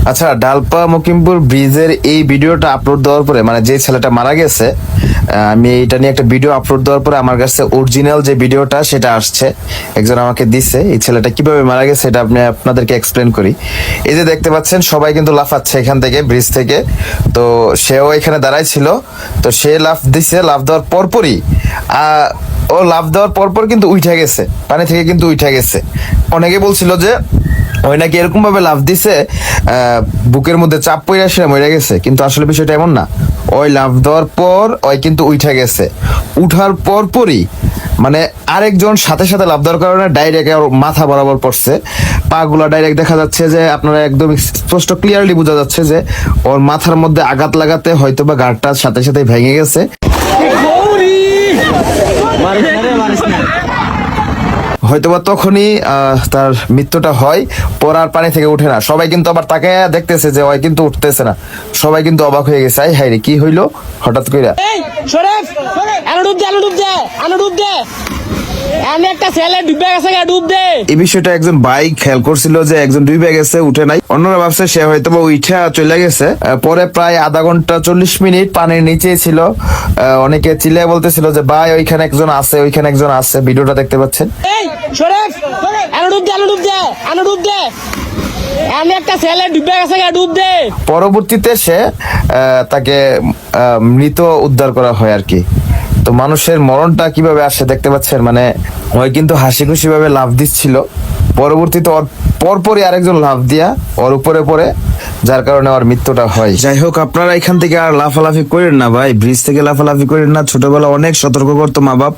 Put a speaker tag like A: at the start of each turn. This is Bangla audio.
A: আচ্ছা, ডালপা মকিমপুর ব্রিজের এই ভিডিওটা আপলোড দেওয়ার পরে, মানে যে ছেলেটা মারা গেছে, আমি এটা নিয়ে একটা ভিডিও আপলোড দেওয়ার পরে আমার কাছে অরিজিনাল যে ভিডিওটা সেটা আসছে, একজন আমাকে দিছে। এই ছেলেটা কিভাবে মারা গেছে এটা আপনাদেরকে এক্সপ্লেন করি। এই যে দেখতে পাচ্ছেন সবাই কিন্তু লাফাচ্ছে এখান থেকে, ব্রিজ থেকে। তো সেও এখানে দাঁড়াই ছিল, তো সে লাফ দিছে। লাফ দেওয়ার পরপরই ও লাফ দেওয়ার পরপর কিন্তু উঠে গেছে, পানি থেকে কিন্তু উঠে গেছে। অনেকে বলছিল যে ওই নাকি এরকম ভাবে লাফ দিছে বুকের মধ্যে চাপ পড়ে আসে মরে গেছে, কিন্তু আসলে বিষয়টা এমন না। ওই লাফ দেওয়ার পর ওই কিন্তু উঠে গেছে। উঠার পরপরই মানে আরেকজন সাথে সাথে লাফ দেওয়ার কারণে ডাইরেক্ট মাথা বরাবর পড়ছে। পা গুলা ডাইরেক্ট দেখা যাচ্ছে যে আপনারা একদম স্পষ্ট ক্লিয়ারলি বোঝা যাচ্ছে যে ওর মাথার মধ্যে আঘাত লাগাতে হয়তো বা গাড়টা সাথে সাথে ভেঙে গেছে। হয়তোবা তখনই তার মৃত্যুটা হয়। পর আর পানি থেকে উঠে না। সবাই কিন্তু আবার তাকে দেখতেছে যে ওই কিন্তু উঠতেছে না। সবাই কিন্তু অবাক হয়ে গেছে, হাই রে কি হইলো হঠাৎ করে। এই বিষয়টা একজন ভাই খেয়াল করছিল যে একজন ডুবে গেছে, উঠে নাই। অন্যরা ভাবছে সে হয়তো বা উঠে চলে গেছে। পরে প্রায় আধা ঘন্টা 40 মিনিট পানির নিচে ছিল। অনেকে চিল্লায় বলতেছিল যে ভাই ওইখানে একজন আছে, ওইখানে একজন আছে। ভিডিওটা দেখতে পাচ্ছেন। পরবর্তীতে সে তাকে মৃত উদ্ধার করা হয় আর কি। তো মানুষের মরণটা কিভাবে আসে দেখতে পাচ্ছেন, মানে ওই কিন্তু হাসি খুশি ভাবে লাফ দিচ্ছিল। পরবর্তীতে ওর পরপরই আরেকজন লাফ দিয়া ওর উপরে পড়ে, যার কারণে ওর মৃত্যুটা হয়। যাই হোক, আপনারা এখান থেকে আর লাফালাফি করেন না ভাই, ব্রিজ থেকে লাফালাফি করেন না। ছোটবেলা অনেক সতর্ক করতো মা বাপ।